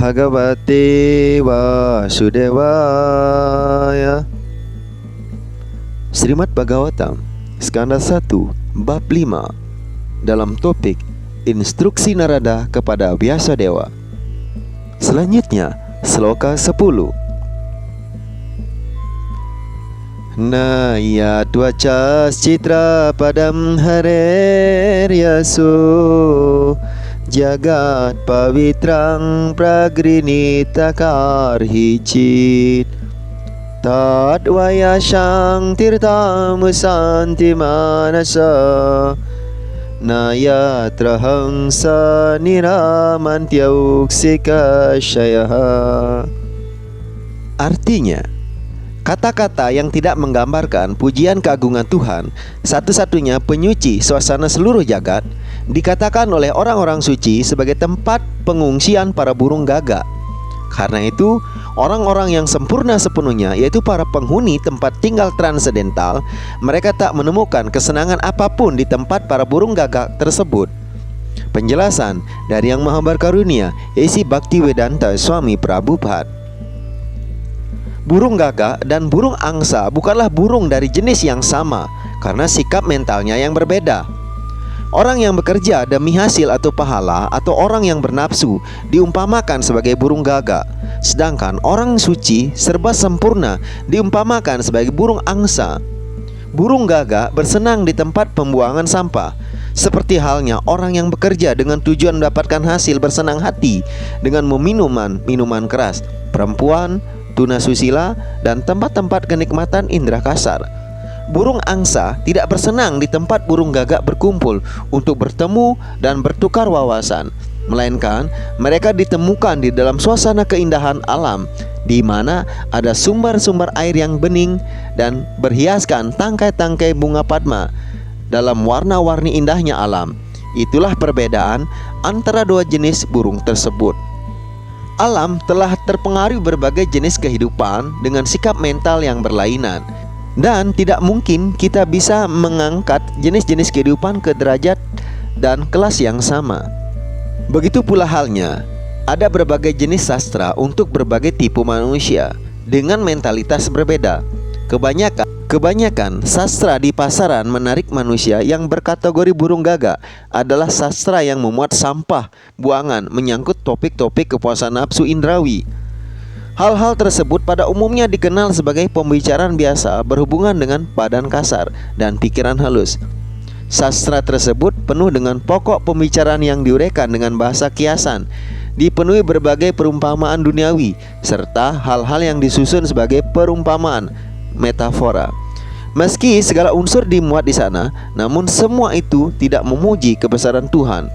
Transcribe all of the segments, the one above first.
Bhagavate Vasudevaya. Srimad Bhagavatam Skanda 1 Bab 5 dalam topik Instruksi Narada kepada Vyasadeva. Selanjutnya Sloka 10. Naya tvaca citra padam hareryaso jagat pavitrang pragrinita karhicit tadvayashang tirtamusanti manasa nayatrahang sa niramantyauksikasyayah. Artinya, kata-kata yang tidak menggambarkan pujian keagungan Tuhan, satu-satunya penyuci suasana seluruh jagat, dikatakan oleh orang-orang suci sebagai tempat pengungsian para burung gagak. Karena itu, orang-orang yang sempurna sepenuhnya, yaitu para penghuni tempat tinggal transendental, mereka tak menemukan kesenangan apapun di tempat para burung gagak tersebut. Penjelasan dari Yang Maha Berkarunia, A.C. Bhaktivedanta Swami Prabhupada. Burung gagak dan burung angsa bukanlah burung dari jenis yang sama karena sikap mentalnya yang berbeda. Orang yang bekerja demi hasil atau pahala atau orang yang bernafsu diumpamakan sebagai burung gagak, sedangkan orang suci serba sempurna diumpamakan sebagai burung angsa. Burung gagak bersenang di tempat pembuangan sampah, seperti halnya orang yang bekerja dengan tujuan mendapatkan hasil bersenang hati dengan meminum minuman keras, perempuan, tunasusila, dan tempat-tempat kenikmatan indera kasar. Burung angsa tidak bersenang di tempat burung gagak berkumpul untuk bertemu dan bertukar wawasan, melainkan mereka ditemukan di dalam suasana keindahan alam, di mana ada sumber-sumber air yang bening dan berhiaskan tangkai-tangkai bunga padma dalam warna-warni indahnya alam. Itulah perbedaan antara dua jenis burung tersebut. Alam telah terpengaruhi berbagai jenis kehidupan dengan sikap mental yang berlainan, dan tidak mungkin kita bisa mengangkat jenis-jenis kehidupan ke derajat dan kelas yang sama. Begitu pula halnya, ada berbagai jenis sastra untuk berbagai tipe manusia dengan mentalitas berbeda. Kebanyakan sastra di pasaran menarik manusia yang berkategori burung gagak adalah sastra yang memuat sampah, buangan, menyangkut topik-topik kepuasan nafsu indrawi. Hal-hal tersebut pada umumnya dikenal sebagai pembicaraan biasa berhubungan dengan badan kasar dan pikiran halus. Sastra tersebut penuh dengan pokok pembicaraan yang diuraikan dengan bahasa kiasan, dipenuhi berbagai perumpamaan duniawi, serta hal-hal yang disusun sebagai perumpamaan metafora. Meski segala unsur dimuat di sana, namun semua itu tidak memuji kebesaran Tuhan.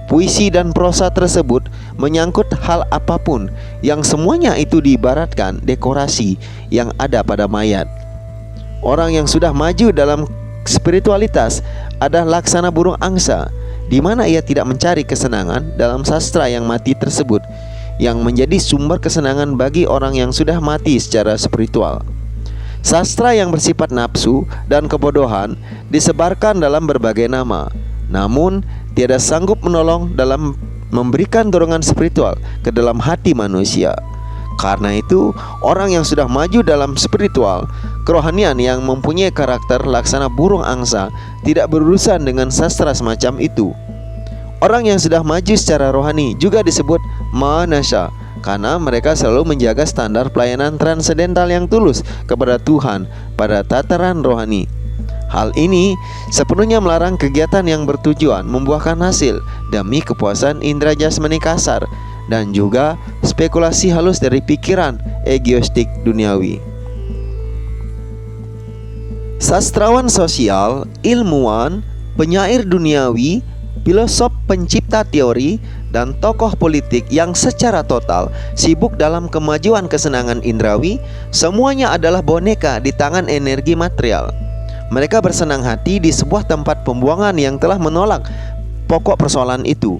Puisi dan prosa tersebut menyangkut hal apapun, yang semuanya itu diibaratkan dekorasi yang ada pada mayat. Orang yang sudah maju dalam spiritualitas adalah laksana burung angsa, di mana ia tidak mencari kesenangan dalam sastra yang mati tersebut, yang menjadi sumber kesenangan bagi orang yang sudah mati secara spiritual. Sastra yang bersifat nafsu dan kebodohan disebarkan dalam berbagai nama, namun tiada sanggup menolong dalam memberikan dorongan spiritual ke dalam hati manusia. Karena itu, orang yang sudah maju dalam spiritual, kerohanian yang mempunyai karakter laksana burung angsa tidak berurusan dengan sastra semacam itu. Orang yang sudah maju secara rohani juga disebut manasya, karena mereka selalu menjaga standar pelayanan transendental yang tulus kepada Tuhan pada tataran rohani. Hal ini sepenuhnya melarang kegiatan yang bertujuan membuahkan hasil demi kepuasan indera jasmani kasar dan juga spekulasi halus dari pikiran egoistik duniawi. Sastrawan sosial, ilmuwan, penyair duniawi, filosof pencipta teori, dan tokoh politik yang secara total sibuk dalam kemajuan kesenangan indrawi, semuanya adalah boneka di tangan energi material. Mereka bersenang hati di sebuah tempat pembuangan yang telah menolak pokok persoalan itu.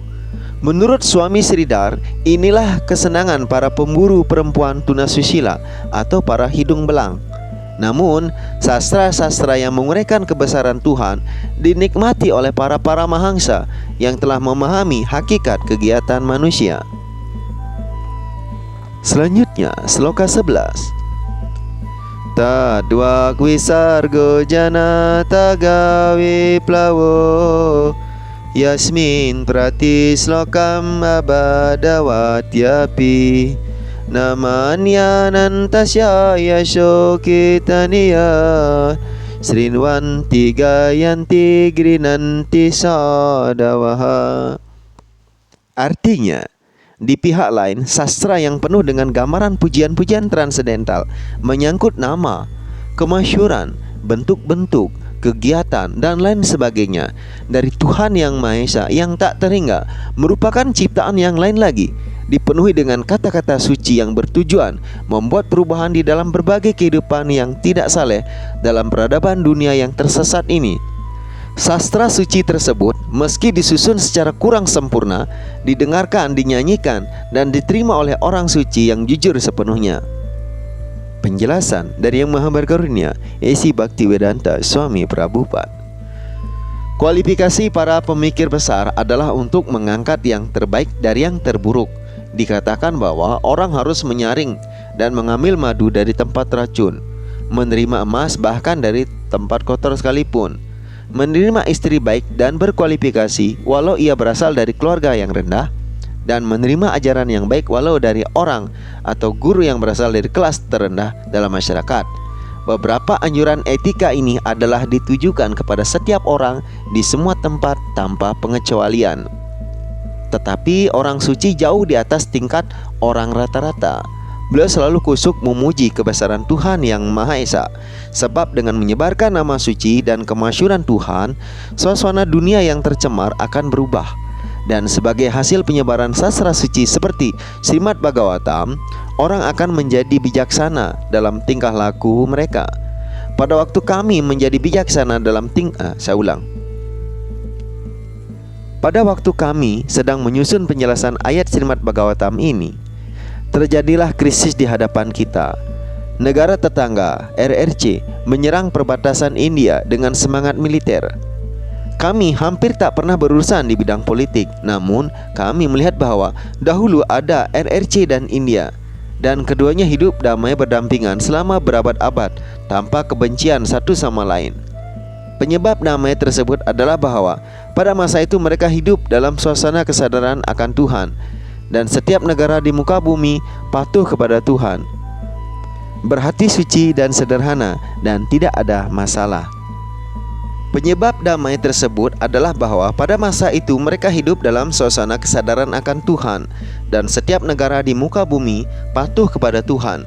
Menurut Swami Sridhar, inilah kesenangan para pemburu perempuan tunasusila atau para hidung belang. Namun, sastra-sastra yang menguraikan kebesaran Tuhan dinikmati oleh para mahamsa yang telah memahami hakikat kegiatan manusia. Selanjutnya, sloka 11. Tadwa kwisargo jana tagawi plawo Yasmin prati slokam abadawatyapi Namanya nantasya yashokitaniya Srinwanti gayanti grinanti sadawaha. Artinya, di pihak lain, sastra yang penuh dengan gambaran pujian-pujian transendental menyangkut nama, kemasyhuran, bentuk-bentuk, kegiatan, dan lain sebagainya dari Tuhan Yang Maha Esa yang tak terhingga, merupakan ciptaan yang lain lagi, dipenuhi dengan kata-kata suci yang bertujuan membuat perubahan di dalam berbagai kehidupan yang tidak saleh dalam peradaban dunia yang tersesat ini. Sastra suci tersebut meski disusun secara kurang sempurna, didengarkan, dinyanyikan, dan diterima oleh orang suci yang jujur sepenuhnya. Penjelasan dari Yang Maha Berkarunia, A.C. Bhaktivedanta Swami Prabhupada. Kualifikasi para pemikir besar adalah untuk mengangkat yang terbaik dari yang terburuk. Dikatakan bahwa orang harus menyaring dan mengambil madu dari tempat racun, menerima emas bahkan dari tempat kotor sekalipun, menerima istri baik dan berkualifikasi walau ia berasal dari keluarga yang rendah, dan menerima ajaran yang baik walau dari orang atau guru yang berasal dari kelas terendah dalam masyarakat. Beberapa anjuran etika ini adalah ditujukan kepada setiap orang di semua tempat tanpa pengecualian. Tetapi orang suci jauh di atas tingkat orang rata-rata. Beliau selalu kusuk memuji kebesaran Tuhan Yang Maha Esa, sebab dengan menyebarkan nama suci dan kemasyhuran Tuhan, suasana dunia yang tercemar akan berubah. Dan sebagai hasil penyebaran sastra suci seperti Srimad Bhagavatam, orang akan menjadi bijaksana dalam tingkah laku mereka. Pada waktu kami menjadi bijaksana dalam Pada waktu kami sedang menyusun penjelasan ayat Srimad Bhagavatam ini, terjadilah krisis di hadapan kita. Negara tetangga, RRC, menyerang perbatasan India dengan semangat militer. Kami hampir tak pernah berurusan di bidang politik, namun kami melihat bahwa dahulu ada RRC dan India, dan keduanya hidup damai berdampingan selama berabad-abad tanpa kebencian satu sama lain. Penyebab damai tersebut adalah bahwa pada masa itu mereka hidup dalam suasana kesadaran akan Tuhan, dan setiap negara di muka bumi patuh kepada Tuhan, berhati suci dan sederhana, dan tidak ada masalah. Penyebab damai tersebut adalah bahwa pada masa itu mereka hidup dalam suasana kesadaran akan Tuhan, dan setiap negara di muka bumi patuh kepada Tuhan,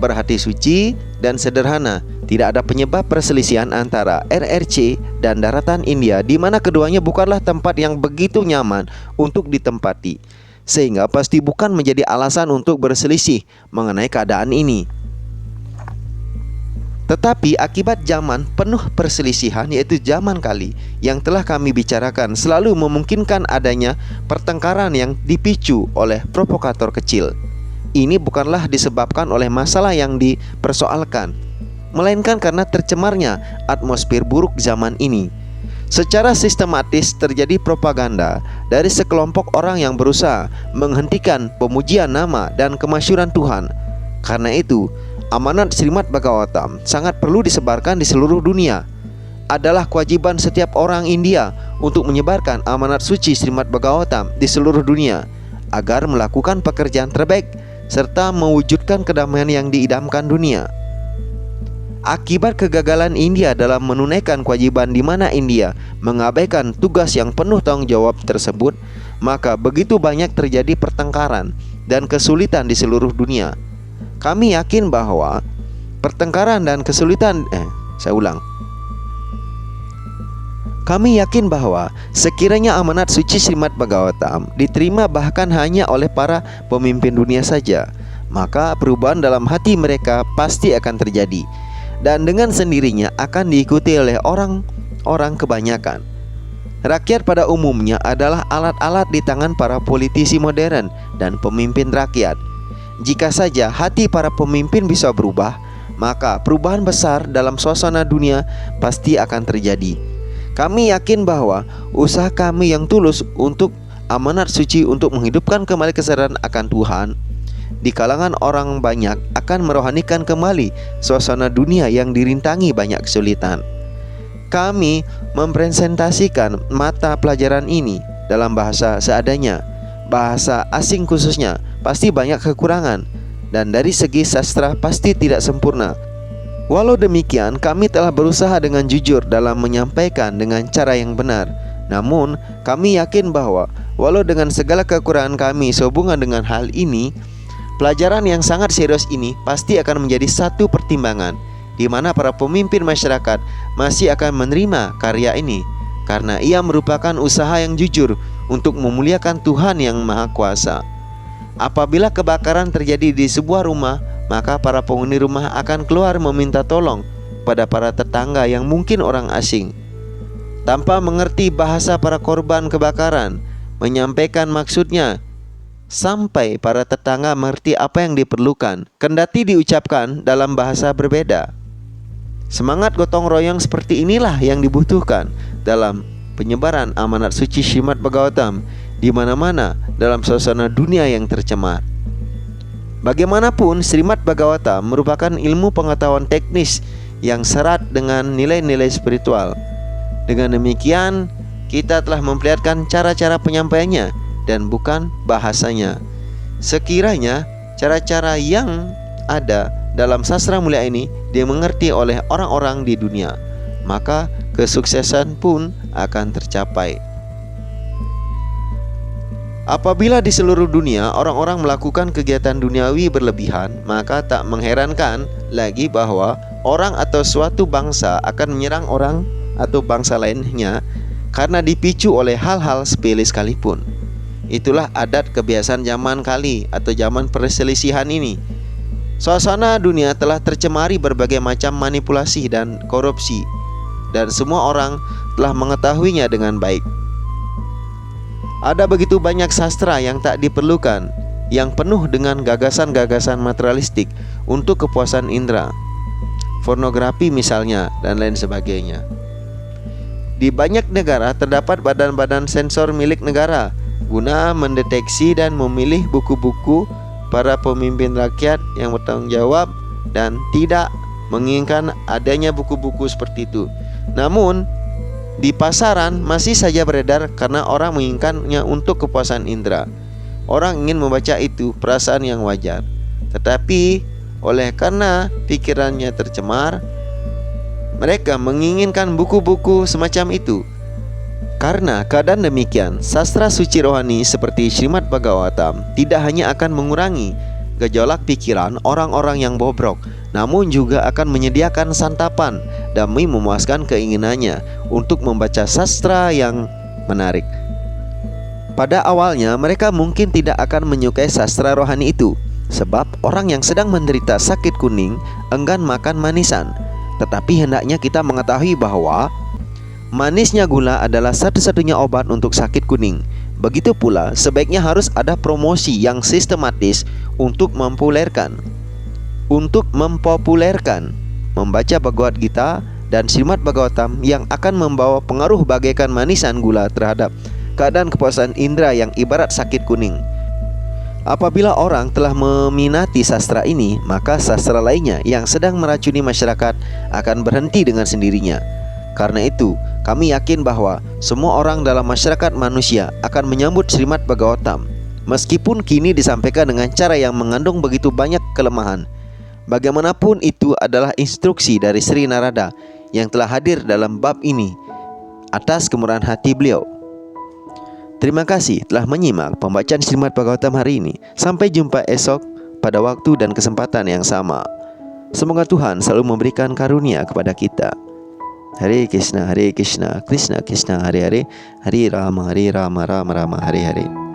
berhati suci dan sederhana. Tidak ada penyebab perselisihan antara RRC dan daratan India, di mana keduanya bukanlah tempat yang begitu nyaman untuk ditempati, sehingga pasti bukan menjadi alasan untuk berselisih mengenai keadaan ini. Tetapi akibat zaman penuh perselisihan, yaitu zaman kali yang telah kami bicarakan, selalu memungkinkan adanya pertengkaran yang dipicu oleh provokator kecil. Ini bukanlah disebabkan oleh masalah yang dipersoalkan, melainkan karena tercemarnya atmosfer buruk zaman ini. Secara sistematis terjadi propaganda dari sekelompok orang yang berusaha menghentikan pemujian nama dan kemasyhuran Tuhan. Karena itu, amanat Srimad Bhagavatam sangat perlu disebarkan di seluruh dunia. Adalah kewajiban setiap orang India untuk menyebarkan amanat suci Srimad Bhagavatam di seluruh dunia, agar melakukan pekerjaan terbaik serta mewujudkan kedamaian yang diidamkan dunia. Akibat kegagalan India dalam menunaikan kewajiban di mana India mengabaikan tugas yang penuh tanggung jawab tersebut, maka begitu banyak terjadi pertengkaran dan kesulitan di seluruh dunia. Kami yakin bahwa pertengkaran dan kesulitan Kami yakin bahwa sekiranya amanat suci Srimad Bhagavatam diterima bahkan hanya oleh para pemimpin dunia saja, maka perubahan dalam hati mereka pasti akan terjadi, dan dengan sendirinya akan diikuti oleh orang-orang kebanyakan. Rakyat pada umumnya adalah alat-alat di tangan para politisi modern dan pemimpin rakyat. Jika saja hati para pemimpin bisa berubah, maka perubahan besar dalam suasana dunia pasti akan terjadi. Kami yakin bahwa usaha kami yang tulus untuk amanat suci untuk menghidupkan kembali kesadaran akan Tuhan di kalangan orang banyak akan merohanikan kembali suasana dunia yang dirintangi banyak kesulitan. Kami mempresentasikan mata pelajaran ini dalam bahasa seadanya. Bahasa asing khususnya pasti banyak kekurangan, dan dari segi sastra pasti tidak sempurna. Walau demikian, kami telah berusaha dengan jujur dalam menyampaikan dengan cara yang benar. Namun, kami yakin bahwa walau dengan segala kekurangan kami sehubungan dengan hal ini, pelajaran yang sangat serius ini pasti akan menjadi satu pertimbangan di mana para pemimpin masyarakat masih akan menerima karya ini, karena ia merupakan usaha yang jujur untuk memuliakan Tuhan yang Maha Kuasa. Apabila kebakaran terjadi di sebuah rumah, maka para penghuni rumah akan keluar meminta tolong pada para tetangga yang mungkin orang asing. Tanpa mengerti bahasa para korban kebakaran, menyampaikan maksudnya sampai para tetangga mengerti apa yang diperlukan, kendati diucapkan dalam bahasa berbeda. Semangat gotong royong seperti inilah yang dibutuhkan dalam penyebaran amanat suci Srimad Bhagavatam di mana-mana dalam suasana dunia yang tercemar. Bagaimanapun, Srimad Bhagavatam merupakan ilmu pengetahuan teknis yang syarat dengan nilai-nilai spiritual. Dengan demikian, kita telah memperlihatkan cara-cara penyampaiannya dan bukan bahasanya. Sekiranya cara-cara yang ada dalam sastra mulia ini dimengerti oleh orang-orang di dunia, maka kesuksesan pun akan tercapai. Apabila di seluruh dunia orang-orang melakukan kegiatan duniawi berlebihan, maka tak mengherankan lagi bahwa orang atau suatu bangsa akan menyerang orang atau bangsa lainnya karena dipicu oleh hal-hal sepele sekalipun. Itulah adat kebiasaan zaman kali atau zaman perselisihan ini. Suasana dunia telah tercemari berbagai macam manipulasi dan korupsi, dan semua orang telah mengetahuinya dengan baik. Ada begitu banyak sastra yang tak diperlukan, yang penuh dengan gagasan-gagasan materialistik untuk kepuasan indera, pornografi misalnya, dan lain sebagainya. Di banyak negara terdapat badan-badan sensor milik negara guna mendeteksi dan memilih buku-buku para pemimpin rakyat yang bertanggung jawab dan tidak menginginkan adanya buku-buku seperti itu. Namun di pasaran masih saja beredar karena orang menginginkannya untuk kepuasan indera. Orang ingin membaca itu, perasaan yang wajar. Tetapi oleh karena pikirannya tercemar, mereka menginginkan buku-buku semacam itu. Karena keadaan demikian, sastra suci rohani seperti Srimad Bhagavatam tidak hanya akan mengurangi gejolak pikiran orang-orang yang bobrok, namun juga akan menyediakan santapan demi memuaskan keinginannya untuk membaca sastra yang menarik. Pada awalnya mereka mungkin tidak akan menyukai sastra rohani itu, sebab orang yang sedang menderita sakit kuning enggan makan manisan. Tetapi hendaknya kita mengetahui bahwa manisnya gula adalah satu-satunya obat untuk sakit kuning. Begitu pula sebaiknya harus ada promosi yang sistematis untuk mempopulerkan membaca Bhagavad Gita dan Srimad Bhagavatam yang akan membawa pengaruh bagaikan manisan gula terhadap keadaan kepuasan indera yang ibarat sakit kuning. Apabila orang telah meminati sastra ini, maka sastra lainnya yang sedang meracuni masyarakat akan berhenti dengan sendirinya. Karena itu, kami yakin bahwa semua orang dalam masyarakat manusia akan menyambut Srimad Bhagavatam, meskipun kini disampaikan dengan cara yang mengandung begitu banyak kelemahan. Bagaimanapun itu adalah instruksi dari Sri Narada yang telah hadir dalam bab ini atas kemurahan hati beliau. Terima kasih telah menyimak pembacaan Srimad Bhagavatam hari ini. Sampai jumpa esok pada waktu dan kesempatan yang sama. Semoga Tuhan selalu memberikan karunia kepada kita. Hare Krishna, Krishna Krishna, Hare Hare, Hare Rama, Rama Rama, Hare Hare.